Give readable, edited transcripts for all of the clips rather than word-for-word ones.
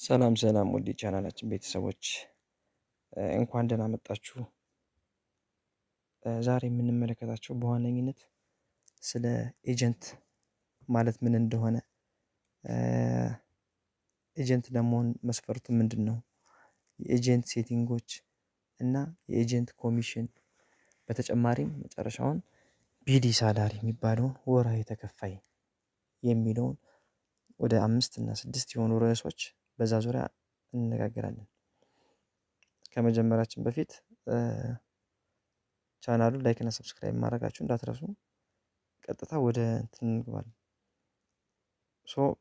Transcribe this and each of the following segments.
ሰላም ሰላም ውድ የቻናላችን ቤተሰቦች እንኳን ደህና መጣችሁ። ዛሬ የምንመለከታቸው በዋነኝነት ስለ ኤጀንት ማለት ምን እንደሆነ፣ ኤጀንት ለመሆን መስፈርቱ ምንድን ነው፣ የኤጀንት ሴቲንጎች እና የኤጀንት ኮሚሽን፣ በተጨማሪም መጨረሻውን ቢዲ ሳላሪ የሚባለውን ወርሃዊ ተከፋይ የሚለውን ወደ 5 እና 6 የሆኑ ርዕሶች በዛ ዙሪያ እንነጋገራለን። ከመጀመራችን በፊት ቻናሉን ላይክ እና ሰብስክራይብ ማድረጋችሁ እንዳትረሱ። ቀጥታ ወደ እንትን እንገባለን።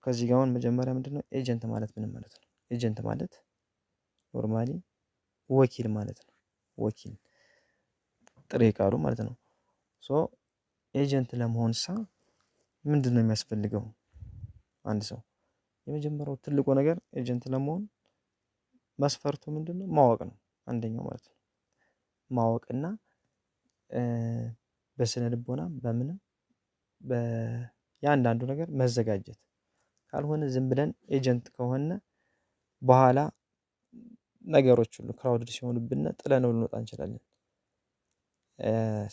ከዚህ ጋር አሁን መጀመሪያ ምንድነው ኤጀንት ማለት ምን ማለት ነው? ኤጀንት ማለት ኖርማሊ ወኪል ማለት ነው። ወኪል ጥሬ ቃሉ ማለት ነው። ኤጀንት ለመሆንሳ ምንድነው የሚያስፈልገው? አንድ ሰው የመጀመሪያው ትልቁ ነገር ኤጀንት ለመሆን መስፈርቱ ምንድነው? ማወቅ ነው። አንደኛው ማለት ነው ማወቅና በስነ ልቦና በምንም በያንዳንዱ ነገር መዘጋጀት። ካልሆነ ዝም ብለን ኤጀንት ከሆነ በኋላ ነገሮች ሁሉ ክራውድድ ሲሆኑብን ጥለነው ልንወጣ እንችላለን።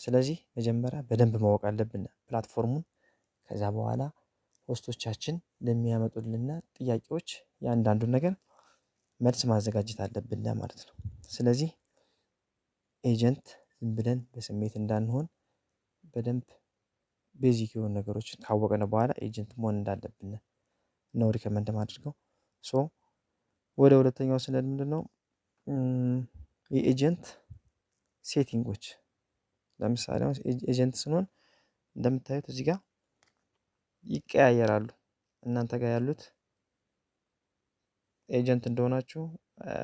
ስለዚህ መጀመሪያ በደንብ ማወቅ አለብን ፕላትፎርሙን። ከዛ በኋላ ሆስቶቻችን ለሚያመጡልን ጥያቄዎች ያንዳንዱን ነገር መልስ ማዘጋጀት አለብን ማለት ነው። ስለዚህ ኤጀንት ዝም ብለን በስሜት እንዳንሆን በደንብ ቤዚክ የሆኑ ነገሮችን ካወቅን በኋላ ኤጀንት መሆን እንዳለብን ነው ሪከመንድ ማድረገው። ወደ ሁለተኛው ስንሄድ ምንድነው የኤጀንት ሴቲንጎች። ለምሳሌ አሁን ኤጀንት ስንሆን እንደምታዩት እዚህ ጋር ይቀያየራሉ። እናንተ ጋር ያሉት ኤጀንት እንደሆናችሁ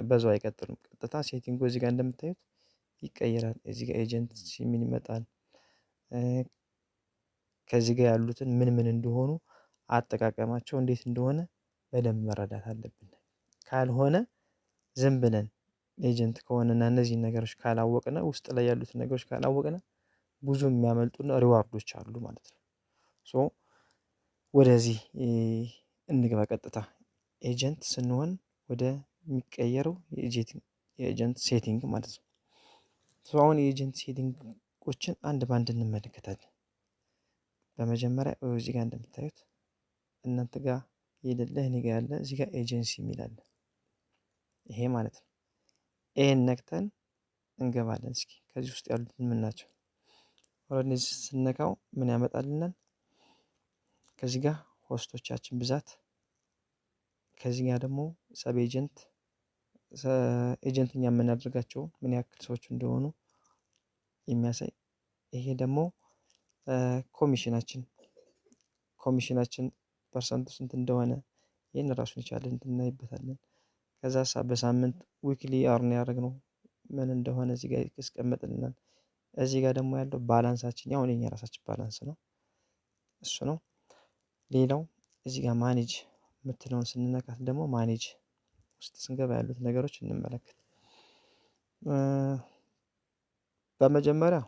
በዛው አይቀጥሉም። ቀጥታ ሴቲንጉ እዚህ ጋር እንደምታዩት ይቀየራል። እዚህ ጋር ኤጀንት ምን ይመጣል። ከዚህ ጋር ያሉትን ምን እንደሆኑ አጠቃቀማቸው እንዴት እንደሆነ በደንብ መረዳት አለብን። ካልሆነ ዝም ብለን ኤጀንት ከሆነና እነዚህን ነገሮች ካላወቅን፣ ውስጥ ላይ ያሉትን ነገሮች ካላወቅን ብዙ የሚያመልጡን ሪዋርዶች አሉ ማለት ነው። ወደዚህ እንግባ ቀጥታ። ኤጀንት ስንሆን ወደ የሚቀየረው የኤጀንት ሴቲንግ ማለት ነው። አሁን የኤጀንት ሴቲንጎችን አንድ ባንድ እንመለከታለን። በመጀመሪያ እዚህ ጋር እንደምታዩት እናንተ ጋር የሌለ እኔ ጋር ያለ እዚህ ጋር ኤጀንሲ የሚል አለ። ይሄ ማለት ነው። ይሄን ነክተን እንገባለን። እስኪ ከዚህ ውስጥ ያሉት ምን ናቸው? ኦሬዲ ስንነካው ምን ያመጣልናል? ከዚህ ጋር ሆስቶቻችን ብዛት፣ ከዚህ ጋር ደግሞ ሰብ ኤጀንት ኤጀንትኛ የምናደርጋቸው ምን ያክል ሰዎች እንደሆኑ የሚያሳይ። ይሄ ደግሞ ኮሚሽናችን ፐርሰንቱ ስንት እንደሆነ ይሄን ራሱን የቻለ እናይበታለን። ከዛ በሳምንት ዊክሊ አርን ያደረግነው ምን እንደሆነ እዚህ ጋር ያስቀምጥልናል። እዚህ ጋር ደግሞ ያለው ባላንሳችን ያው የኛ ራሳችን ባላንስ ነው፣ እሱ ነው። ሌላው እዚህ ጋር ማኔጅ የምትለውን ስንነካት ደግሞ ማኔጅ ውስጥ ስንገባ ያሉት ነገሮች እንመለከት። በመጀመሪያ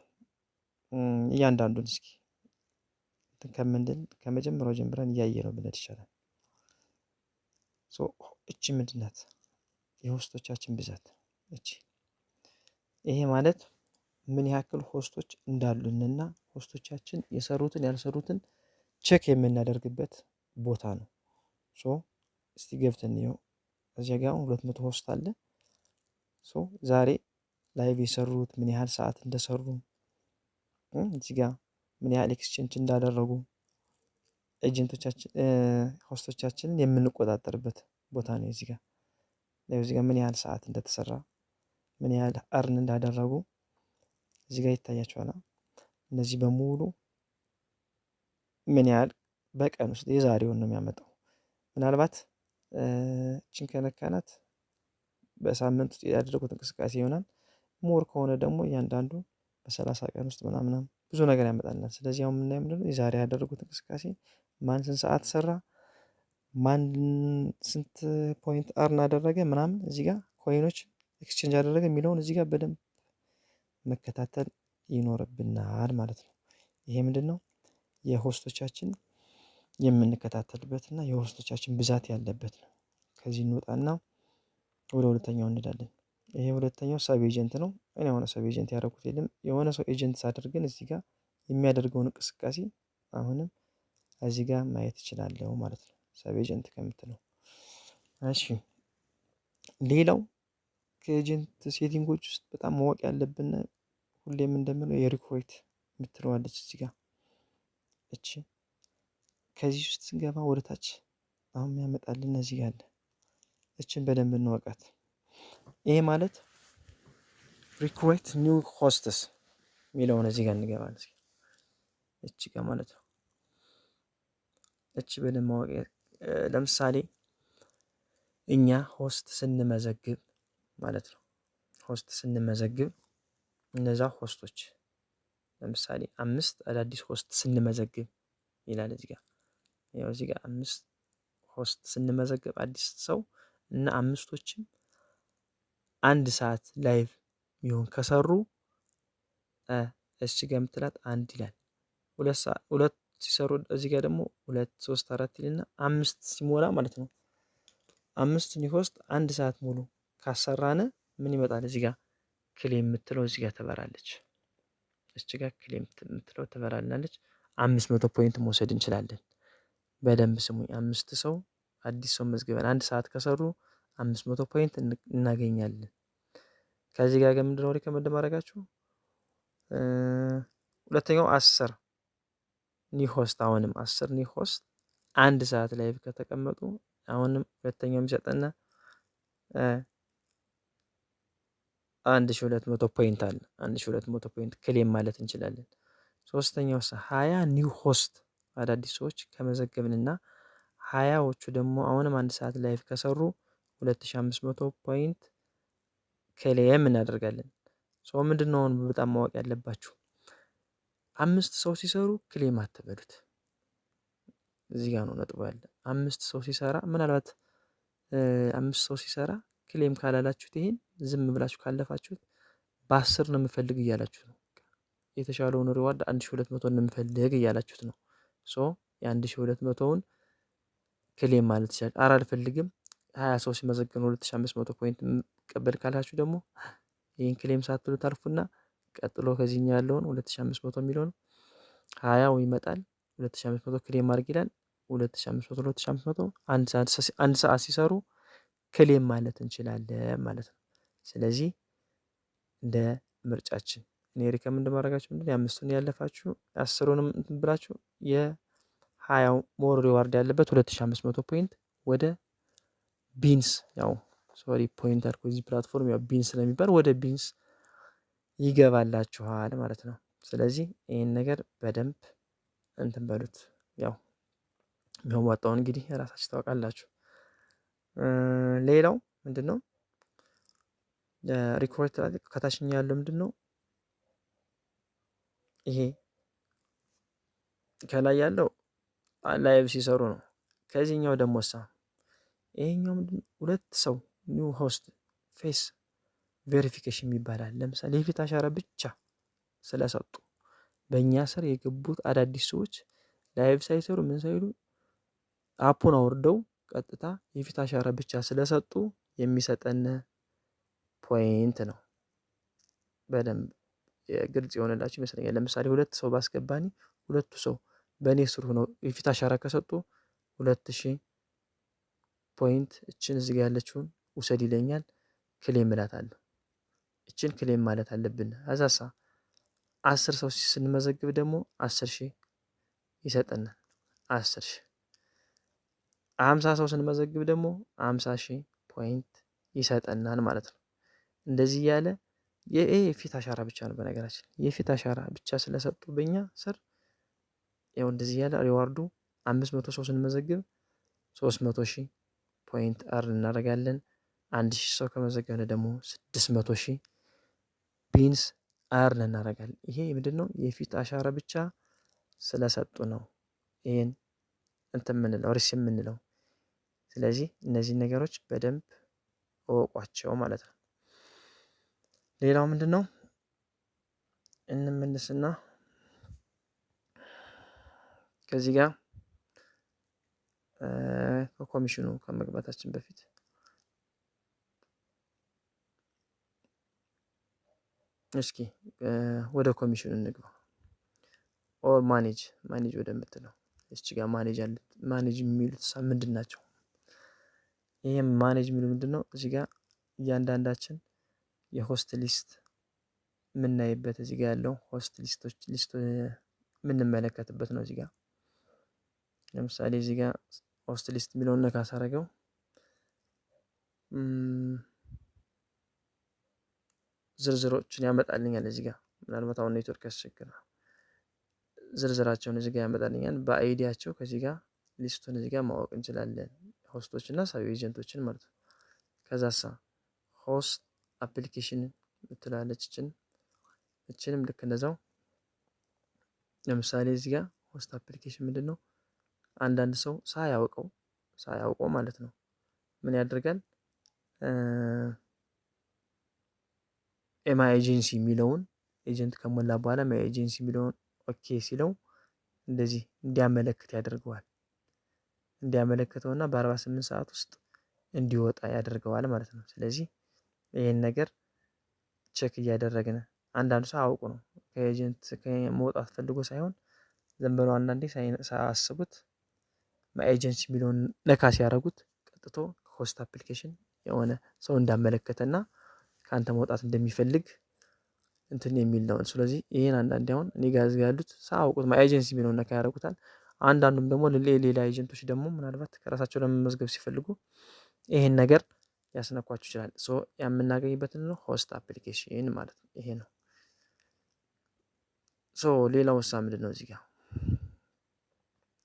እያንዳንዱን እስኪ ከመጀመሪያው ጀምረን እያየነው ብንሄድ ይሻላል። እቺ ምንድን ናት? የሆስቶቻችን ብዛት እቺ። ይሄ ማለት ምን ያክል ሆስቶች እንዳሉንና ሆስቶቻችን የሰሩትን ያልሰሩትን ቼክ የምናደርግበት ቦታ ነው። እስቲ ገብተን እንየው። እዚህ ጋር 200 ሆስት አለ። ዛሬ ላይቭ የሰሩት ምን ያህል ሰዓት እንደሰሩ፣ እዚህ ጋር ምን ያህል ኤክስቼንጅ እንዳደረጉ ኤጀንቶቻችን ሆስቶቻችንን የምንቆጣጠርበት ቦታ ነው። እዚህ ጋር ምን ያህል ሰዓት እንደተሰራ፣ ምን ያህል አርን እንዳደረጉ እዚህ ጋር ይታያቸዋል። እነዚህ በሙሉ ምን ያህል በቀን ውስጥ የዛሬውን ነው የሚያመጣው። ምናልባት እቺን ከነካናት በሳምንት ውስጥ ያደረጉት እንቅስቃሴ ይሆናል። ሞር ከሆነ ደግሞ እያንዳንዱ በ30 ቀን ውስጥ ምናምን ብዙ ነገር ያመጣልናል። ስለዚህ አሁን የምናየው ምንድነው የዛሬ ያደረጉት እንቅስቃሴ፣ ማን ስንት ሰዓት ሰራ፣ ማን ስንት ፖይንት አርን አደረገ ምናምን፣ እዚህ ጋር ኮይኖች ኤክስቼንጅ አደረገ የሚለውን እዚህ ጋር በደንብ መከታተል ይኖርብናል ማለት ነው። ይሄ ምንድነው የሆስቶቻችን የምንከታተልበት እና የሆስቶቻችን ብዛት ያለበት ነው። ከዚህ እንወጣና ወደ ሁለተኛው እንሄዳለን። ይሄ ሁለተኛው ሰብ ኤጀንት ነው። እኔ አሁን ሰብ ኤጀንት ያደረኩት የለም። የሆነ ሰው ኤጀንት ሳደርግን እዚህ ጋር የሚያደርገውን እንቅስቃሴ አሁንም እዚህ ጋር ማየት እችላለሁ ማለት ነው። ሰብ ኤጀንት ከምትለው እሺ። ሌላው ከኤጀንት ሴቲንጎች ውስጥ በጣም ማወቅ ያለብን ሁሌም እንደምለው የሪክሩት የምትለዋለች እዚህ ጋር እቺ ከዚህ ውስጥ ስንገባ ወደ ታች አሁን የሚያመጣልን እዚህ ጋር አለ። እችን በደንብ እንወቃት። ይሄ ማለት ሪክሩት ኒው ሆስትስ የሚለውን እዚህ ጋር እንገባለን። እቺ ጋር ማለት ነው። እቺ በደንብ ማወቅ ለምሳሌ እኛ ሆስት ስንመዘግብ ማለት ነው። ሆስት ስንመዘግብ እነዛ ሆስቶች ለምሳሌ 5 አዳዲስ ሆስት ስንመዘግብ ይላል እዚህ ጋር። ያው እዚህ ጋር 5 ሆስት ስንመዘግብ አዲስ ሰው እና 5ቶችም 1 ሰዓት ላይቭ ይሁን ከሰሩ እሺ ጋር የምትላት 1 ይላል። 2 ሲሰሩ እዚህ ጋር ደግሞ 2 3 4 ይልና 5 ሲሞላ ማለት ነው። 5 ኒው ሆስት 1 ሰዓት ሙሉ ካሰራነ ምን ይመጣል እዚህ ጋር ክሌም የምትለው እዚህ ጋር ትበራለች። እዚህ ጋር ክሌም የምትለው ትበራልናለች። 500 ፖይንት መውሰድ እንችላለን። በደንብ ስሙኝ። 5 ሰው አዲስ ሰው መዝግበን 1 ሰዓት ከሰሩ 500 ፖይንት እናገኛለን። ከዚህ ጋር ምንድነው ሪከመንድ ማድረጋችሁ? ሁለተኛው 10 ኒው ሆስት አሁንም 10 ኒው ሆስት 1 ሰዓት ላይ ከተቀመጡ አሁንም ሁለተኛው የሚሰጠና 1200 ፖይንት አለ። 1200 ፖይንት ክሌም ማለት እንችላለን። ሶስተኛው 20 ኒው ሆስት አዳዲስ ሰዎች ከመዘገብንና 20ዎቹ ደግሞ አሁንም 1 ሰዓት ላይቭ ከሰሩ 2500 ፖይንት ክሌም እናደርጋለን። ሰው ምንድነው በጣም ማወቅ ያለባችሁ 5 ሰው ሲሰሩ ክሌም አትበሉት። እዚህ ጋር ነው ነጥቡ ያለ። 5 ሰው ሲሰራ ምናልባት 5 ሰው ሲሰራ ክሌም ካላላችሁት ይሄን ዝም ብላችሁ ካለፋችሁት በ10 ነው የምፈልግ እያላችሁት ነው። የተሻለውን ሪዋርድ 1200 ነው የምፈልግ እያላችሁት ነው። ሶ የ1200ውን ክሌም ማለት ይችላል። አልፈልግም 20 ሰው ሲመዘግብ 2500 ፖይንት ቀበል ካላችሁ ደግሞ ይሄን ክሌም ሳትሉ ታልፉና ቀጥሎ ከዚህኛው ያለውን 2500 የሚለውን 20ው ይመጣል። 2500 ክሌም ማድረግ ይላል። 2500 አንድ ሰዓት ሲሰሩ ክሌም ማለት እንችላለን ማለት ነው። ስለዚህ እንደ ምርጫችን እኔ ሪከመንድ ማድረጋችሁ ምንድነው የ5ቱን ያለፋችሁ 10ሩንም እንትን ብላችሁ የ20ው ሞር ሪዋርድ ያለበት 2500 ፖይንት ወደ ቢንስ ያው ሶሪ ፖይንት አልኩ እዚህ ፕላትፎርም ያው ቢንስ ስለሚባል ወደ ቢንስ ይገባላችኋል ማለት ነው። ስለዚህ ይሄን ነገር በደንብ እንትን በሉት። ያው የሚያዋጣውን እንግዲህ ራሳችሁ ታውቃላችሁ። ሌላው ምንድነው ሪክሩት ከታችኛ ያለው ምንድነው ይሄ ከላይ ያለው ላይቭ ሲሰሩ ነው። ከዚህኛው ደግሞ ይሄኛው ምንድነው 2 ሰው ኒው ሆስት ፌስ ቬሪፊኬሽን ይባላል። ለምሳሌ የፊት አሻራ ብቻ ስለሰጡ በእኛ ስር የገቡት አዳዲስ ሰዎች ላይቭ ሳይሰሩ ምን ሳይሉ አፑን አውርደው ቀጥታ የፊት አሻራ ብቻ ስለሰጡ የሚሰጠን ፖይንት ነው። በደንብ ግልጽ የሆነላችሁ ይመስለኛል። ለምሳሌ 2 ሰው ባስገባኒ 2ቱ ሰው በእኔ ስር ሆነው የፊት አሻራ ከሰጡ 2000 ፖይንት እችን እዚህ ጋር ያለችውን ውሰድ ይለኛል። ክሌም እላታለሁ። እችን ክሌም ማለት አለብን። አዛሳ 10 ሰው ስንመዘግብ ደግሞ 10000 ይሰጠናል። 10000 50 ሰው ስንመዘግብ ደግሞ 50000 ፖይንት ይሰጠናል ማለት ነው። እንደዚህ ያለ የፊት አሻራ ብቻ ነው። በነገራችን የፊት አሻራ ብቻ ስለሰጡ በእኛ ስር ያው እንደዚህ ያለ ሪዋርዱ 500 ሰው ስንመዘግብ 300000 ፖይንት አርን እናደርጋለን። 1000 ሰው ከመዘገብን ደግሞ 600000 ቢንስ አርን እናደርጋለን። ይሄ ምንድነው የፊት አሻራ ብቻ ስለሰጡ ነው ይሄን እንትን የምንለው ሪስ የምንለው። ስለዚህ እነዚህ ነገሮች በደንብ እወቋቸው ማለት ነው። ሌላው ምንድነው እንመልስና ከዚህ ጋር ከኮሚሽኑ ከመግባታችን በፊት እስኪ ወደ ኮሚሽኑ እንግባ። ኦር ማኔጅ ወደምትለው እዚህ ጋር ማኔጅ አለ። ማኔጅ የሚሉት ምንድን ናቸው? ይሄም ማኔጅ የሚሉት ምንድነው? እዚህ ጋር እያንዳንዳችን የሆስት ሊስት የምናይበት እዚህ ጋር ያለው ሆስት ሊስት የምንመለከትበት ነው። እዚህ ጋር ለምሳሌ እዚህ ጋር ሆስት ሊስት የሚለውን ነካ ሳደርገው ዝርዝሮችን ያመጣልኛል። እዚህ ጋር ምናልባት አሁን ኔትወርክ ያስቸግራል። ዝርዝራቸውን እዚህ ጋር ያመጣልኛል በአይዲያቸው። ከዚህ ጋር ሊስቱን እዚህ ጋር ማወቅ እንችላለን። ሆስቶች እና ሳብ ኤጀንቶችን ማለት ነው። ከዛሳ ሆስት አፕሊኬሽን ምትላለች እችንም ልክ እንደዛው። ለምሳሌ እዚህ ጋር ሆስት አፕሊኬሽን ምንድነው? አንዳንድ ሰው ሳያውቀው ማለት ነው ምን ያደርጋል? ኤማይ ኤጀንሲ የሚለውን ኤጀንት ከሞላ በኋላ ኤማይ ኤጀንሲ የሚለውን ኦኬ ሲለው እንደዚህ እንዲያመለክት ያደርገዋል። እንዲያመለክተውና በ48 ሰዓት ውስጥ እንዲወጣ ያደርገዋል ማለት ነው። ስለዚህ ይሄን ነገር ቼክ እያደረግን አንዳንዱ ሰው አውቆ ነው ከኤጀንት መውጣት ፈልጎ ሳይሆን ዝም ብለው አንዳንዴ ሳያስቡት ማይ ኤጀንሲ የሚለውን ነካ ሲያደርጉት ቀጥቶ ሆስት አፕሊኬሽን የሆነ ሰው እንዳመለከተና ካንተ መውጣት እንደሚፈልግ እንትን የሚል ነው። ስለዚህ ይሄን አንዳንዴ አሁን እኔ ጋር ያሉት ሳያውቁት ማይ ኤጀንሲ የሚለውን ነካ ያደርጉታል። አንዳንዱም ደግሞ ሌላ ኤጀንቶች ደግሞ ምናልባት ከራሳቸው ለመመዝገብ ሲፈልጉ ይሄን ነገር ያስነኳችሁ ይችላል። ሶ የምናገኝበትን ነው ሆስት አፕሊኬሽን ማለት ነው። ይሄ ነው። ሶ ሌላው ምንድነው? እዚህ ጋር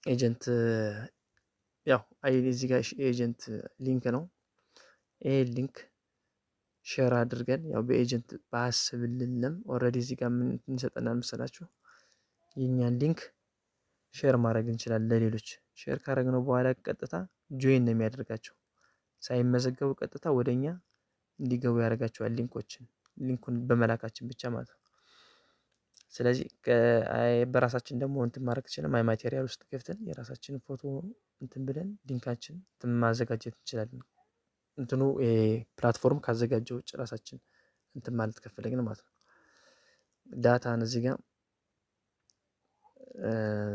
ኤጀንት ያው እዚህ ጋር ኤጀንት ሊንክ ነው። ይሄ ሊንክ ሼር አድርገን ያው በኤጀንት ባያስብልንም ኦልሬዲ እዚህ ጋር ምን እንሰጠናል መሰላችሁ? የኛን ሊንክ ሼር ማድረግ እንችላለን ለሌሎች። ሼር ካደረግነው በኋላ ቀጥታ ጆይን ነው የሚያደርጋቸው። ሳይመዘገቡ ቀጥታ ወደኛ እንዲገቡ ያደርጋቸዋል ሊንኩን በመላካችን ብቻ ማለት ነው። ስለዚህ በራሳችን ደግሞ እንትን ማድረግ እንችላለን። ማይ ማቴሪያል ውስጥ ገብተን የራሳችንን ፎቶ እንትን ብለን ሊንካችን ማዘጋጀት እንችላለን። እንትኑ ፕላትፎርም ካዘጋጀው ውጭ ራሳችን እንትን ማለት ከፈለግን ማለት ነው። ዳታን እዚህ ጋር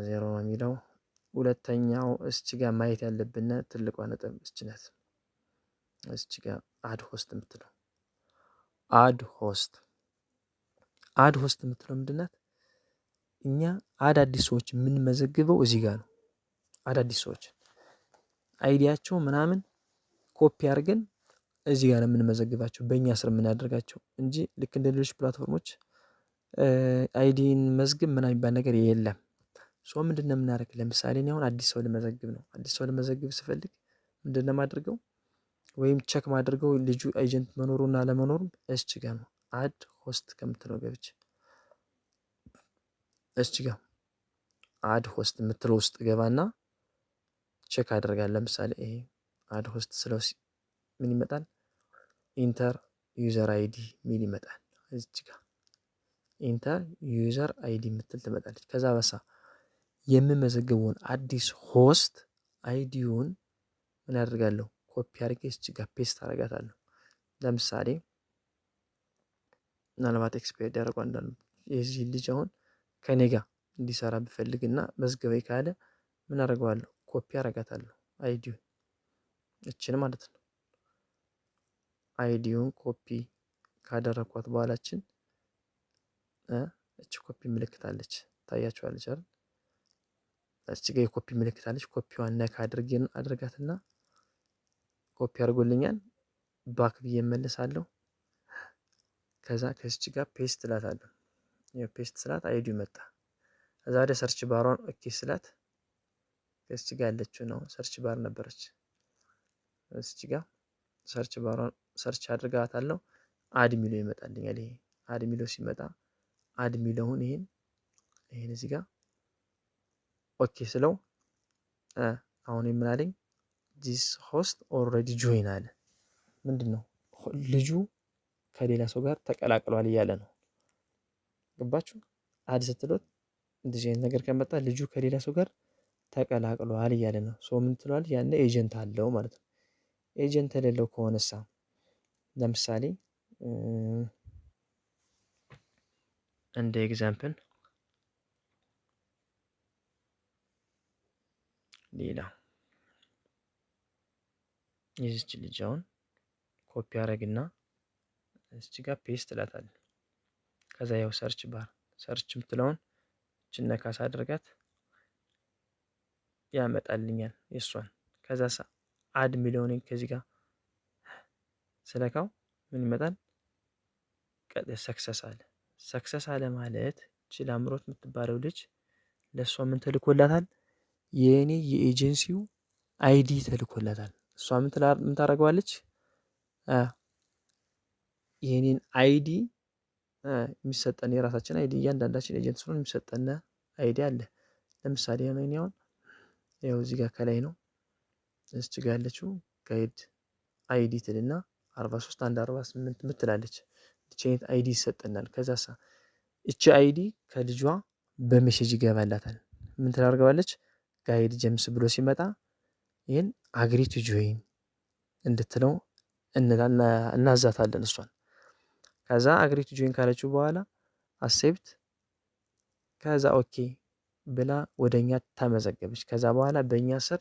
0 ነው የሚለው። ሁለተኛው እስቺ ጋር ማየት ያለብን ትልቋ ነጥብ እስቺ ናት። እስቺ ጋር አድ ሆስት የምትለው አድ ሆስት የምትለው ምንድን ናት? እኛ አዳዲስ ሰዎች የምንመዘግበው እዚህ ጋር ነው። አዳዲስ ሰዎች አይዲያቸው ምናምን ኮፒ አድርገን እዚህ ጋር ነው የምንመዘግባቸው በእኛ ስር የምናደርጋቸው እንጂ ልክ እንደ ሌሎች ፕላትፎርሞች አይዲን መዝግብ ምናምን የሚባል ነገር የለም። ሶ ምንድነው የምናደርግ? ለምሳሌ እኔ አሁን አዲስ ሰው ልመዘግብ ነው። አዲስ ሰው ልመዘግብ ስፈልግ ምንድነው የማደርገው? ወይም ቼክ ማድረገው ልጁ ኤጀንት መኖሩና አለመኖሩም እስቺ ጋር ነው። አድ ሆስት ከምትለው ገብቼ እስቺ ጋር አድ ሆስት የምትለው ውስጥ ገባና ቼክ አደርጋለሁ። ለምሳሌ ይሄ አድ ሆስት ስለው ምን ይመጣል? ኢንተር ዩዘር አይዲ ሚል ይመጣል። እዚህ ጋር ኢንተር ዩዘር አይዲ የምትል ትመጣለች። ከዛ በሳ የምመዘግበውን አዲስ ሆስት አይዲውን ምን አደርጋለሁ? ኮፒ አድርጌ እዚህ ጋር ፔስት አደርጋታለሁ። ለምሳሌ ምናልባት ኤክስፓየርድ ያደረገው አንዳንዱ የዚህ ልጅ አሁን ከኔ ጋር እንዲሰራ ብፈልግና መዝገበኝ ካለ ምን አደርገዋለሁ? ኮፒ አደርጋታለሁ አይዲውን እችን ማለት ነው። አይዲውን ኮፒ ካደረኳት በኋላችን እቺ ኮፒ ምልክት አለች ታያችኋለች አይደል? እዚህ ጋር የኮፒ ምልክት አለች። ኮፒዋን ነካ አድርጋትና ኮፒ አድርጎልኛል። ባክ ብዬ እመለሳለሁ። ከዛ ከዚህ ጋር ፔስት እላታለሁ። የፔስት ስላት አይዲው መጣ። ከዛ ወደ ሰርች ባሯን ኦኬ ስላት ከዚህ ጋር ያለችው ነው ሰርች ባር ነበረች። እዚህ ጋር ሰርች ባሯን ሰርች አድርጋታለሁ። አድ ሚለው ይመጣልኛል። ይሄ አድ ሚለው ሲመጣ አድ ሚለውን ይሄን እዚህ ጋር ኦኬ ስለው አሁን ምን አለኝ? ዲስ ሆስት ኦልሬዲ ጆይን አለ። ምንድነው? ልጁ ከሌላ ሰው ጋር ተቀላቅሏል እያለ ነው። ገባችሁ? አድ ስትሉት እንደዚህ አይነት ነገር ከመጣ ልጁ ከሌላ ሰው ጋር ተቀላቅሏል እያለ ነው። ሶ ምን ትሏል? ያኔ ኤጀንት አለው ማለት ነው። ኤጀንት የሌለው ከሆነሳ ለምሳሌ እንደ ኤግዛምፕል ሌላ የዚች ልጅ አሁን ኮፒ አረግና እዚህ ጋር ፔስት እላታለሁ። ከዛ ያው ሰርች ባር ሰርች የምትለውን እችን ነካ ሳደርጋት ያመጣልኛል የእሷን። ከዛ አድ ሚሊዮን ከዚህ ጋር ስለካው ምን ይመጣል? ሰክሰስ አለ። ሰክሰስ አለ ማለት ችል አምሮት የምትባለው ልጅ ለእሷ ምን ተልኮላታል? የእኔ የኤጀንሲው አይዲ ተልኮላታል። እሷ ምን ታደርገዋለች? የኔን አይዲ የሚሰጠን የራሳችን አይዲ እያንዳንዳችን ኤጀንት ስለሆነ የሚሰጠን አይዲ አለ። ለምሳሌ እኔ አሁን ያው እዚህ ጋር ከላይ ነው እዚህ ጋር ያለችው ጋይድ አይዲ ትልና 43148 ምትላለች። እቺ አይዲ ይሰጠናል። ከዛሳ እቺ አይዲ ከልጇ በሜሴጅ ይገባላታል። ምን ታደርገዋለች? ጋይድ ጀምስ ብሎ ሲመጣ ይሄን አግሪ ቱ ጆይን እንድትለው እናዛታለን እሷን። ከዛ አግሪ ቱ ጆይን ካለችው በኋላ አክሴፕት ከዛ ኦኬ ብላ ወደኛ ተመዘገበች። ከዛ በኋላ በእኛ ስር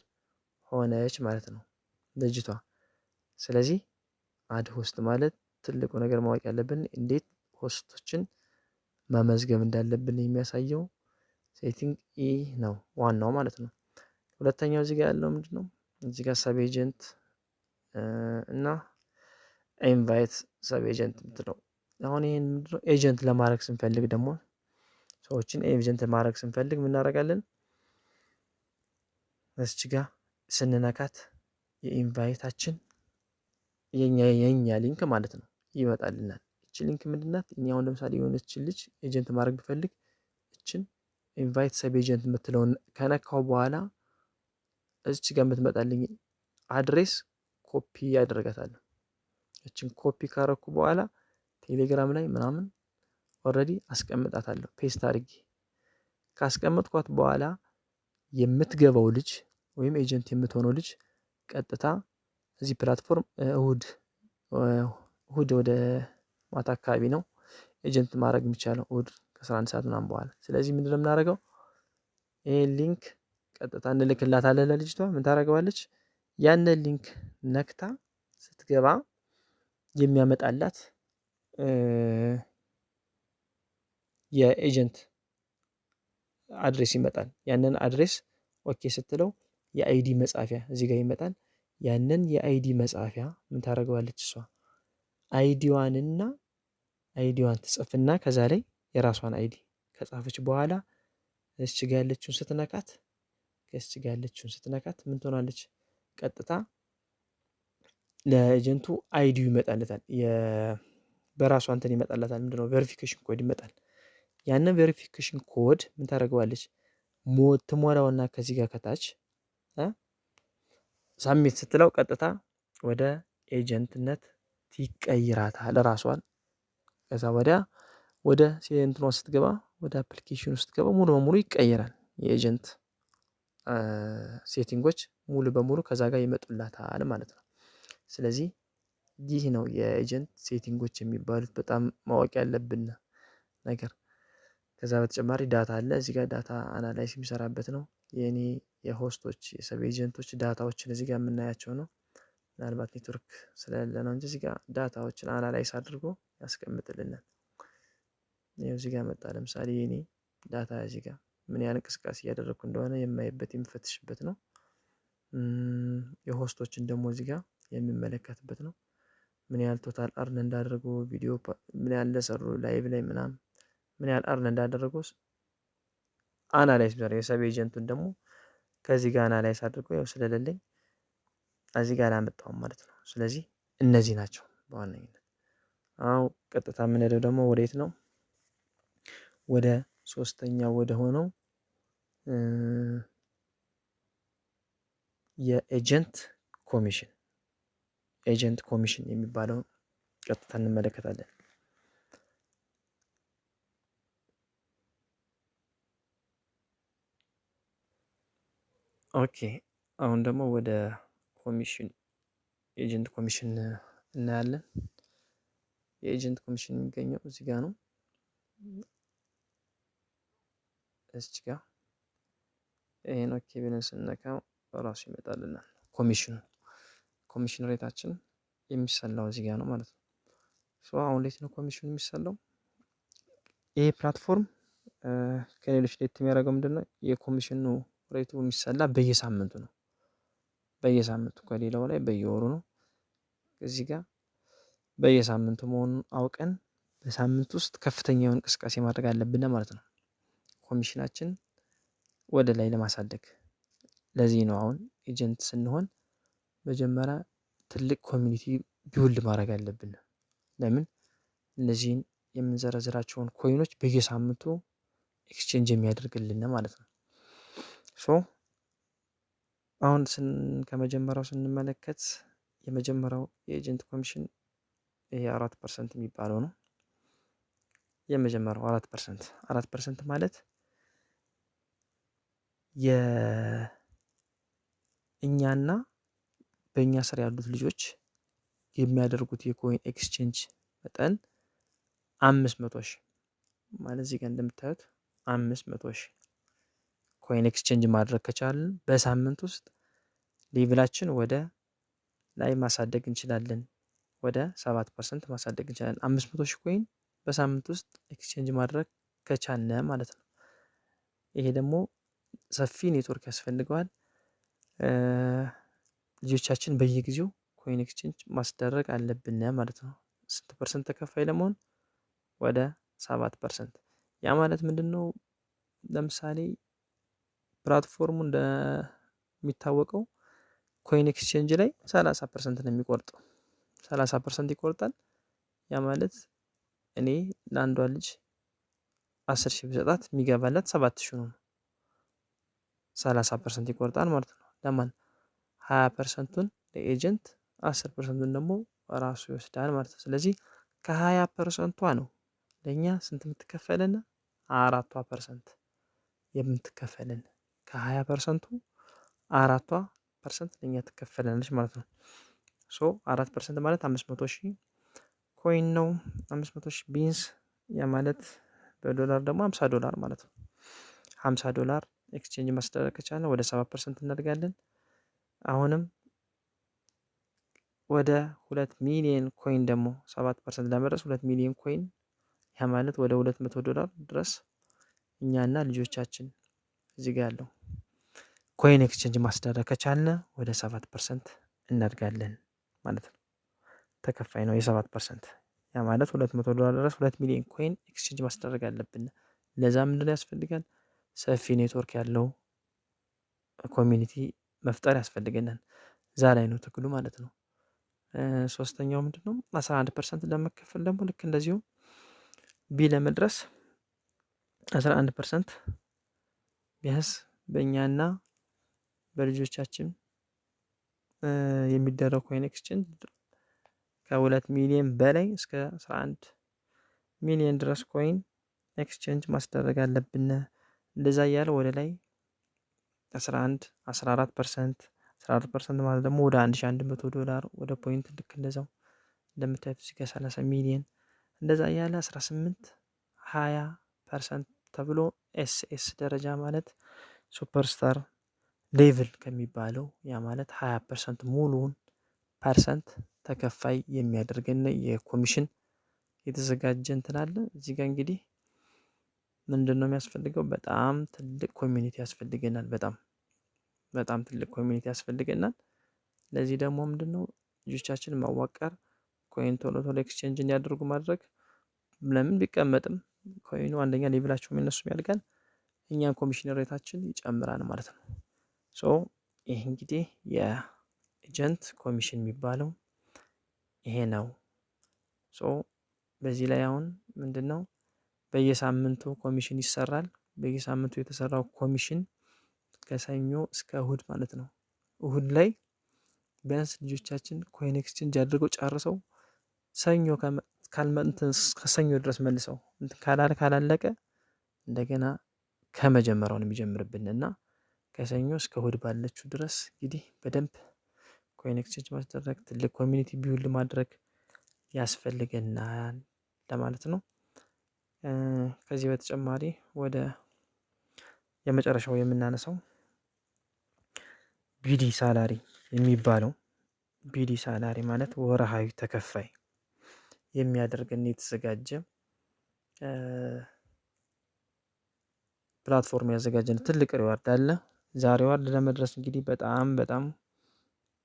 ሆነች ማለት ነው ልጅቷ። ስለዚህ አድ ሆስት ማለት ትልቁ ነገር ማወቅ ያለብን እንዴት ሆስቶችን መመዝገብ እንዳለብን የሚያሳየው ሴቲንግ ኢ ነው ዋናው ማለት ነው። ሁለተኛው እዚህ ጋር ያለው ምንድነው? እዚህ ጋር ሰብ ኤጀንት እና ኢንቫይት ሰብ ኤጀንት ምትለው። አሁን ይሄን ምንድነው? ኤጀንት ለማድረግ ስንፈልግ ደግሞ ሰዎችን ኤጀንት ማድረግ ስንፈልግ ምን እናደርጋለን? እዚች ጋር ስንነካት የኢንቫይታችን የኛ ሊንክ ማለት ነው ይመጣልናል። እቺ ሊንክ ምንድናት? እኛ አሁን ለምሳሌ የሆነችን ልጅ ኤጀንት ማድረግ ብፈልግ እችን ኢንቫይት ሰብ ኤጀንት የምትለውን ከነካው በኋላ እዚች ጋር የምትመጣልኝ አድሬስ ኮፒ ያደርጋታለሁ። እችን ኮፒ ካረኩ በኋላ ቴሌግራም ላይ ምናምን ኦልሬዲ አስቀምጣታለሁ። ፔስት አድርጌ ካስቀመጥኳት በኋላ የምትገባው ልጅ ወይም ኤጀንት የምትሆነው ልጅ ቀጥታ እዚህ ፕላትፎርም እሁድ ወደ ማታ አካባቢ ነው ኤጀንት ማድረግ የሚቻለው እሁድ ከ11 ሰዓት ምናምን በኋላ። ስለዚህ ምንድነው የምናደርገው? ይሄን ሊንክ ቀጥታ እንልክላታለን ለልጅቷ። ምን ታደርገዋለች? ያንን ሊንክ ነክታ ስትገባ የሚያመጣላት የኤጀንት አድሬስ ይመጣል። ያንን አድሬስ ኦኬ ስትለው የአይዲ መጻፊያ እዚህ ጋር ይመጣል። ያንን የአይዲ መጻፊያ ምን ታደርገዋለች እሷ? አይዲዋንና አይዲዋን ትጽፍና ከዛ ላይ የራሷን አይዲ ከጻፈች በኋላ እዚች ጋር ያለችውን ስትነካት ከዚች ጋር ያለችውን ስትነካት ምን ትሆናለች? ቀጥታ ለኤጀንቱ አይዲው ይመጣለታል። በራሷ እንትን ይመጣላታል። ምንድነው? ቬሪፊኬሽን ኮድ ይመጣል። ያንን ቬሪፊኬሽን ኮድ ምን ታደርገዋለች? ትሞላውና ከዚህ ጋር ከታች ሳሚት ስትለው ቀጥታ ወደ ኤጀንትነት ይቀይራታል ራሷን። ከዛ ወዲያ ወደ እንትኗ ስትገባ ወደ አፕሊኬሽኑ ስትገባ ሙሉ በሙሉ ይቀየራል። የኤጀንት ሴቲንጎች ሙሉ በሙሉ ከዛ ጋር ይመጡላታል ማለት ነው። ስለዚህ ይህ ነው የኤጀንት ሴቲንጎች የሚባሉት በጣም ማወቅ ያለብን ነገር። ከዛ በተጨማሪ ዳታ አለ። እዚህ ጋር ዳታ አናላይስ የሚሰራበት ነው። የኔ የሆስቶች የሰብ ኤጀንቶች ዳታዎችን እዚህ ጋር የምናያቸው ነው። ምናልባት ኔትወርክ ስለሌለ ነው እንጂ እዚህ ጋር ዳታዎችን አናላይስ አድርጎ ያስቀምጥልናል። ይኸው እዚህ ጋር መጣ። ለምሳሌ የኔ ዳታ እዚህ ጋር ምን ያህል እንቅስቃሴ እያደረኩ እንደሆነ የማይበት የምፈትሽበት ነው። የሆስቶችን ደግሞ እዚህ ጋር የሚመለከትበት ነው። ምን ያህል ቶታል አርን እንዳደረጉ ቪዲዮ ምን ያህል እንደሰሩ ላይቭ ላይ ምናምን ምን ያህል አርን እንዳደረጉ አናላይስ ቢሰራ የሰብ ኤጀንቱን ደግሞ ከዚህ ጋር አናላይስ አድርጎ ያው ስለሌለኝ እዚህ ጋር አላመጣውም ማለት ነው። ስለዚህ እነዚህ ናቸው በዋነኝነት። አሁን ቀጥታ የምንሄደው ደግሞ ወዴት ነው? ወደ ሶስተኛው ወደ ሆነው የኤጀንት ኮሚሽን ኤጀንት ኮሚሽን የሚባለውን ቀጥታ እንመለከታለን። ኦኬ አሁን ደግሞ ወደ ኮሚሽን ኤጀንት ኮሚሽን እናያለን። የኤጀንት ኮሚሽን የሚገኘው እዚህ ጋር ነው። እዚች ጋር ይሄን ኦኬ ብለን ስንነካው ራሱ ይመጣልናል። ኮሚሽን ሬታችን የሚሰላው እዚህ ጋር ነው ማለት ነው። አሁን እንዴት ነው ኮሚሽኑ የሚሰላው? ይሄ ፕላትፎርም ከሌሎች ለየት የሚያደርገው ምንድነው? የኮሚሽኑ ሬቱ የሚሰላ በየሳምንቱ ነው። በየሳምንቱ ከሌላው ላይ በየወሩ ነው። እዚህ ጋር በየሳምንቱ መሆኑን አውቀን በሳምንት ውስጥ ከፍተኛ የሆነ እንቅስቃሴ ማድረግ አለብን ማለት ነው፣ ኮሚሽናችን ወደ ላይ ለማሳደግ። ለዚህ ነው አሁን ኤጀንት ስንሆን መጀመሪያ ትልቅ ኮሚኒቲ ቢውልድ ማድረግ አለብን። ለምን? እነዚህን የምንዘረዝራቸውን ኮይኖች በየሳምንቱ ኤክስቼንጅ የሚያደርግልን ማለት ነው። አሁን ከመጀመሪያው ስንመለከት የመጀመሪያው የኤጀንት ኮሚሽን ይሄ 4% የሚባለው ነው። የመጀመሪያው 4% ማለት የእኛና በእኛ ስር ያሉት ልጆች የሚያደርጉት የኮይን ኤክስቼንጅ መጠን 500,000 ማለት እዚህ ጋር እንደምታዩት 500,000 ኮይን ኤክስቼንጅ ማድረግ ከቻልን በሳምንት ውስጥ ሌቭላችን ወደ ላይ ማሳደግ እንችላለን። ወደ 7% ማሳደግ እንችላለን። 500,000 ኮይን በሳምንት ውስጥ ኤክስቼንጅ ማድረግ ከቻልን ማለት ነው። ይሄ ደግሞ ሰፊ ኔትወርክ ያስፈልገዋል። ልጆቻችን በየጊዜው ኮይን ኤክስቼንጅ ማስደረግ አለብን ማለት ነው። ስንት ፐርሰንት ተከፋይ ለመሆን? ወደ 7%። ያ ማለት ምንድነው? ለምሳሌ ፕላትፎርሙ እንደሚታወቀው ኮይን ኤክስቼንጅ ላይ 30% ነው የሚቆርጠው። 30% ይቆርጣል። ያ ማለት እኔ ለአንዷ ልጅ 10,000 ብሰጣት የሚገባላት 7,000 ነው። 30% ይቆርጣል ማለት ነው። ለማን? 20%ቱን ለኤጀንት፣ 10%ቱን ደግሞ ራሱ ይወስዳል ማለት ነው። ስለዚህ ከ20%ቷ ነው ለኛ ስንት የምትከፈለን? 4% የምትከፈለን። ከ20%ቱ 4% ለኛ ትከፈለናለች ማለት ነው። 4% ማለት 500,000 ኮይን ነው። 500,000 ቢንስ ያ ማለት በዶላር ደግሞ $50 ማለት ነው። $50 ኤክስቼንጅ ማስደረግ ከቻልን ወደ 7% እናድጋለን። አሁንም ወደ 2 ሚሊዮን ኮይን ደግሞ 7% ለመድረስ 2 ሚሊዮን ኮይን ያ ማለት ወደ $200 ድረስ እኛና ልጆቻችን እዚህ ጋር ያለው ኮይን ኤክስቼንጅ ማስደረግ ከቻልን ወደ 7% እናድጋለን ማለት ነው። ተከፋይ ነው የ7%። ያ ማለት $200 ድረስ 2 ሚሊዮን ኮይን ኤክስቼንጅ ማስደረግ አለብን። ለዛ ምንድነው ያስፈልጋል? ሰፊ ኔትወርክ ያለው ኮሚኒቲ መፍጠር ያስፈልገናል። እዛ ላይ ነው ትግሉ ማለት ነው። ሶስተኛው ምንድነው? 11% ለመከፈል ደግሞ ልክ እንደዚሁ ቢ ለመድረስ 11% ቢያንስ በእኛና በልጆቻችን የሚደረግ ኮይን ኤክስቼንጅ ከ2 ሚሊዮን በላይ እስከ 11 ሚሊዮን ድረስ ኮይን ኤክስቼንጅ ማስደረግ አለብን። እንደዛ እያለ ወደ ላይ 14% ማለት ደግሞ ወደ $1,100 ወደ ፖይንት ልክ እንደዛው እንደምታዩት እዚህ ጋር 30 ሚሊዮን እንደዛ እያለ 18-20% ተብሎ ኤስኤስ ደረጃ ማለት ሱፐርስታር ሌቭል ከሚባለው ያ ማለት 20% ሙሉውን ፐርሰንት ተከፋይ የሚያደርገን የኮሚሽን የተዘጋጀ እንትን አለ። እዚህ ጋር እንግዲህ ምንድነው የሚያስፈልገው? በጣም ትልቅ ኮሚኒቲ ያስፈልገናል። በጣም ትልቅ ኮሚኒቲ ያስፈልገናል። ለዚህ ደግሞ ምንድነው ልጆቻችንን ማዋቀር፣ ኮይን ቶሎ ኤክስቼንጅ እንዲያደርጉ ማድረግ። ለምን ቢቀመጥም ኮይኑ አንደኛ ሌቭላቸውም የነሱም ያድጋል፣ እኛን ኮሚሽን ሬታችን ይጨምራል ማለት ነው። ይሄ እንግዲህ የኤጀንት ኮሚሽን የሚባለው ይሄ ነው። በዚህ ላይ አሁን ምንድነው በየሳምንቱ ኮሚሽን ይሰራል። በየሳምንቱ የተሰራው ኮሚሽን ከሰኞ እስከ እሁድ ማለት ነው። እሁድ ላይ ቢያንስ ልጆቻችን ኮይን ኤክስቼንጅ አድርገው ጨርሰው ሰኞ ከሰኞ ድረስ መልሰው ካላለቀ እንደገና ከመጀመሪያው ነው የሚጀምርብን እና ከሰኞ እስከ እሁድ ባለችው ድረስ እንግዲህ በደንብ ኮይን ኤክስቼንጅ ማስደረግ፣ ትልቅ ኮሚኒቲ ቢውልድ ማድረግ ያስፈልገናል ለማለት ነው። ከዚህ በተጨማሪ ወደ የመጨረሻው የምናነሳው ቢዲ ሳላሪ የሚባለው ቢዲ ሳላሪ ማለት ወርሃዊ ተከፋይ የሚያደርግን የተዘጋጀ ፕላትፎርም ያዘጋጀን ትልቅ ሪዋርድ አለ። ዛ ሪዋርድ ለመድረስ እንግዲህ በጣም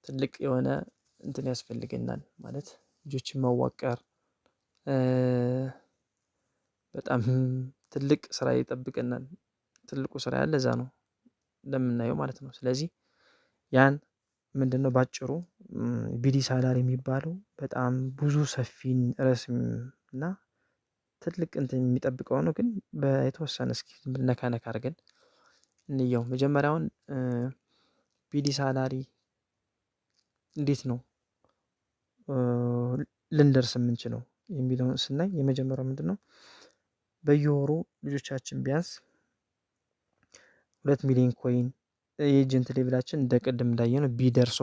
ትልቅ የሆነ እንትን ያስፈልገናል ማለት ልጆችን ማዋቀር በጣም ትልቅ ስራ ይጠብቀናል። ትልቁ ስራ ያለ እዛ ነው እንደምናየው ማለት ነው። ስለዚህ ያን ምንድነው ባጭሩ ቢዲ ሳላሪ የሚባለው በጣም ብዙ ሰፊን ርዕስ እና ትልቅ እንትን የሚጠብቀው ነው። ግን በተወሰነ እስኪ ነካ አድርገን እንየው። መጀመሪያውን ቢዲ ሳላሪ እንዴት ነው ልንደርስ የምንችለው የሚለውን ስናይ የመጀመሪያው ምንድነው በየወሩ ልጆቻችን ቢያንስ 2 ሚሊዮን ኮይን የኤጀንት ሌቭላችን እንደ ቅድም እንዳየነው ቢደርሶ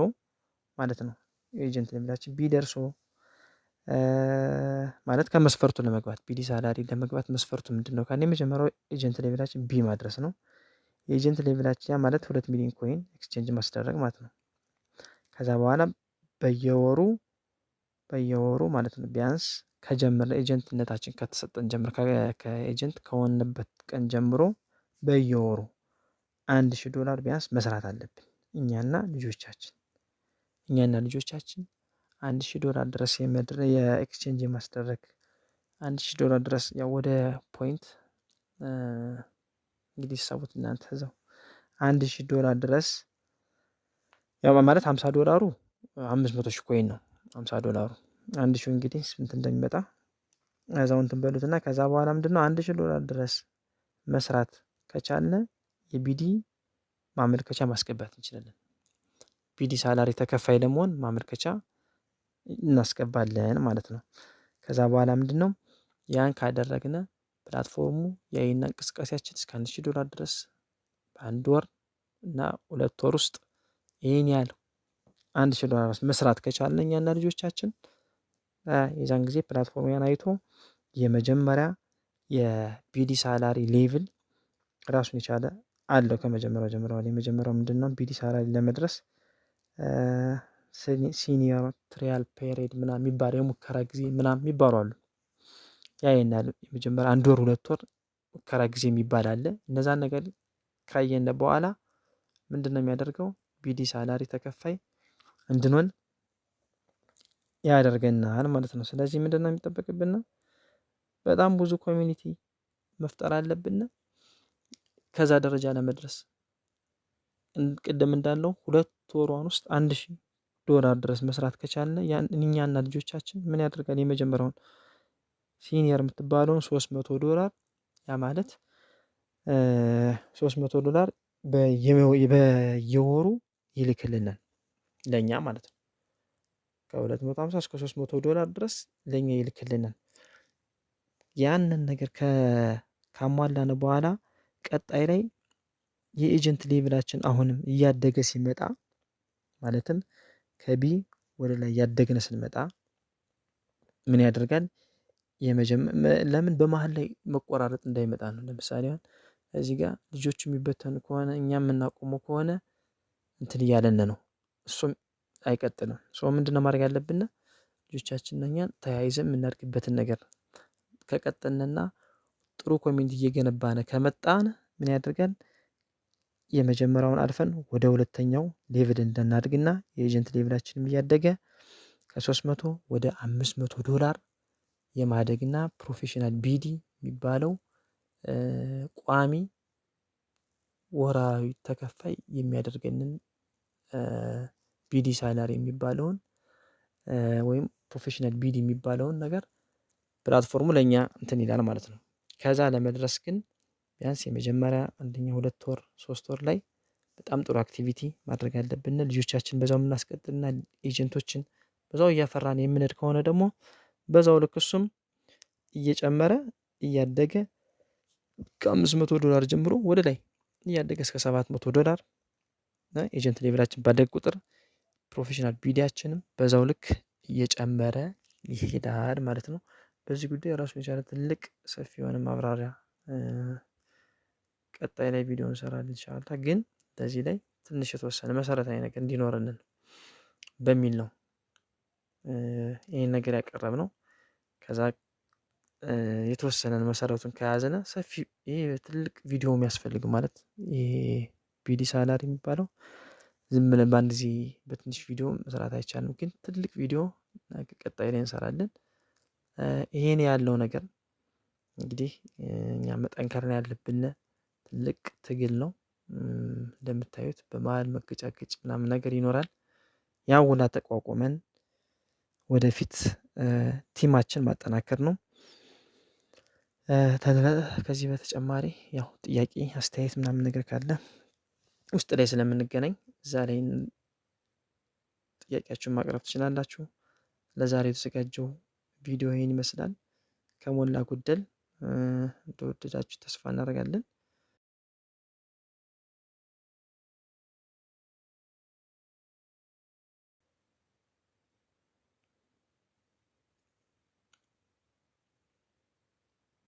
ማለት ነው። የኤጀንት ሌቭላችን ቢደርሶ ማለት ከመስፈርቱ ለመግባት ቢዲ ሳላሪ ለመግባት መስፈርቱ ምንድነው ካለ የመጀመሪያው ኤጀንት ሌቭላችን ቢ ማድረስ ነው። የኤጀንት ሌቭላችን ያ ማለት 2 ሚሊዮን ኮይን ኤክስቼንጅ ማስደረግ ማለት ነው። ከዛ በኋላ በየወሩ ማለት ነው ቢያንስ ከጀመረ ኤጀንትነታችን ከተሰጠን ጀምሮ ከኤጀንት ከሆንበት ቀን ጀምሮ በየወሩ $1000 ቢያንስ መስራት አለብን። እኛና ልጆቻችን $1000 ድረስ የኤክስቼንጅ የማስደረግ $1000 ድረስ ያው ወደ ፖይንት እንግዲህ ሰቡት እናንተ እዛው $1000 ድረስ ያው ማለት $50 500,000 ኮይን ነው። $50 1000 እንግዲህ ስንት እንደሚመጣ እዛው እንትን በሉትና ከዛ በኋላ ምንድነው $1000 ድረስ መስራት ከቻልን የቢዲ ማመልከቻ ማስገባት እንችላለን። ቢዲ ሳላሪ ተከፋይ ለመሆን ማመልከቻ እናስገባለን ማለት ነው። ከዛ በኋላ ምንድነው ያን ካደረግን ፕላትፎርሙ ያይና እንቅስቃሴያችን እስከ $1000 ድረስ በአንድ ወር እና 2 ወር ውስጥ ይሄን ያህል $1000 መስራት ከቻልን እኛና ልጆቻችን የዛን ጊዜ ፕላትፎርሙ ያን አይቶ የመጀመሪያ የቢዲ ሳላሪ ሌቭል ራሱን የቻለ አለው። ከመጀመሪያው ጀምረዋል። የመጀመሪያው ምንድነው ቢዲ ሳላሪ ለመድረስ ሲኒየር ትሪያል ፔሪድ ምናምን የሚባል የሙከራ ጊዜ ምናምን የሚባሉ አሉ። ያ የመጀመሪያ 1 ወር 2 ወር ሙከራ ጊዜ የሚባል አለ። እነዛን ነገር ካየን በኋላ ምንድነው የሚያደርገው ቢዲ ሳላሪ ተከፋይ እንድንሆን ያደርገናል ማለት ነው። ስለዚህ ምንድነው የሚጠበቅብን በጣም ብዙ ኮሚኒቲ መፍጠር አለብን። ከዛ ደረጃ ለመድረስ ቅድም እንዳለው 2 ወሯን ውስጥ $1000 ድረስ መስራት ከቻልን እኛና ልጆቻችን ምን ያደርጋል የመጀመሪያውን ሲኒየር የምትባለውን $300 ያ ማለት $300 በየወሩ ይልክልናል ለኛ ማለት ነው። ከ250 እስከ $300 ድረስ ለኛ ይልክልናል። ያንን ነገር ካሟላን በኋላ ቀጣይ ላይ የኤጀንት ሌቭላችን አሁንም እያደገ ሲመጣ ማለትም ከቢ ወደ ላይ እያደግን ስንመጣ ምን ያደርጋል ለምን በመሃል ላይ መቆራረጥ እንዳይመጣ ነው። ለምሳሌ አሁን እዚህ ጋር ልጆቹ የሚበተኑ ከሆነ እኛ የምናቆመው ከሆነ እንትን እያለን ነው። እሱም አይቀጥልም። ምንድነው ማድረግ ያለብን ልጆቻችንን እኛን ተያይዘን የምናድግበትን ነገር ከቀጠልንና ጥሩ ኮሚኒቲ እየገነባን ከመጣን ምን ያደርጋል የመጀመሪያውን አልፈን ወደ ሁለተኛው ሌቭል እንድናድግና የኤጀንት ሌቭላችንም እያደገ ከ300 ወደ $500 የማደግና ፕሮፌሽናል ቢዲ የሚባለው ቋሚ ወራዊ ተከፋይ የሚያደርገንን ቢዲ ሳላሪ የሚባለውን ወይም ፕሮፌሽናል ቢዲ የሚባለውን ነገር ፕላትፎርሙ ለኛ እንትን ይላል ማለት ነው። ከዛ ለመድረስ ግን ቢያንስ የመጀመሪያ 1ኛ 2 ወር 3 ወር ላይ በጣም ጥሩ አክቲቪቲ ማድረግ አለብን። ልጆቻችን በዛው የምናስቀጥልና ኤጀንቶችን በዛው እያፈራን የምንሄድ ከሆነ ደግሞ በዛው ልክ እሱም እየጨመረ እያደገ ከ$500 ጀምሮ ወደ ላይ እያደገ እስከ $700 ኤጀንት ሌቭላችን ባደገ ቁጥር ፕሮፌሽናል ቢዲያችንም በዛው ልክ እየጨመረ ይሄዳል ማለት ነው። በዚህ ጉዳይ ራሱን የቻለ ትልቅ ሰፊ የሆነ ማብራሪያ ቀጣይ ላይ ቪዲዮ እንሰራለን ኢንሻአላህ። ግን በዚህ ላይ ትንሽ የተወሰነ መሰረታዊ ነገር እንዲኖረን በሚል ነው ይሄን ነገር ያቀረብነው። ከዛ የተወሰነን መሰረቱን ከያዘነ ሰፊ ይሄ ትልቅ ቪዲዮ የሚያስፈልግ ማለት ይሄ ቢዲ ሳላሪ የሚባለው ዝም ብለን በአንድ ጊዜ በትንሽ ቪዲዮ መስራት አይቻልም። ግን ትልቅ ቪዲዮ ቀጣይ ላይ እንሰራለን። ይሄን ያለው ነገር እንግዲህ እኛ መጠንከር ነው ያለብን። ትልቅ ትግል ነው። እንደምታዩት በመሃል መገጫገጭ ምናምን ነገር ይኖራል። ያን ሁላ ተቋቁመን ወደፊት ቲማችን ማጠናከር ነው። ከዚህ በተጨማሪ ያው ጥያቄ አስተያየት ምናምን ነገር ካለ ውስጥ ላይ ስለምንገናኝ እዛ ላይ ጥያቄያችሁን ማቅረብ ትችላላችሁ። ለዛሬ የተዘጋጀው ቪዲዮ ይሄን ይመስላል። ከሞላ ጎደል እንደወደዳችሁ ተስፋ እናደርጋለን።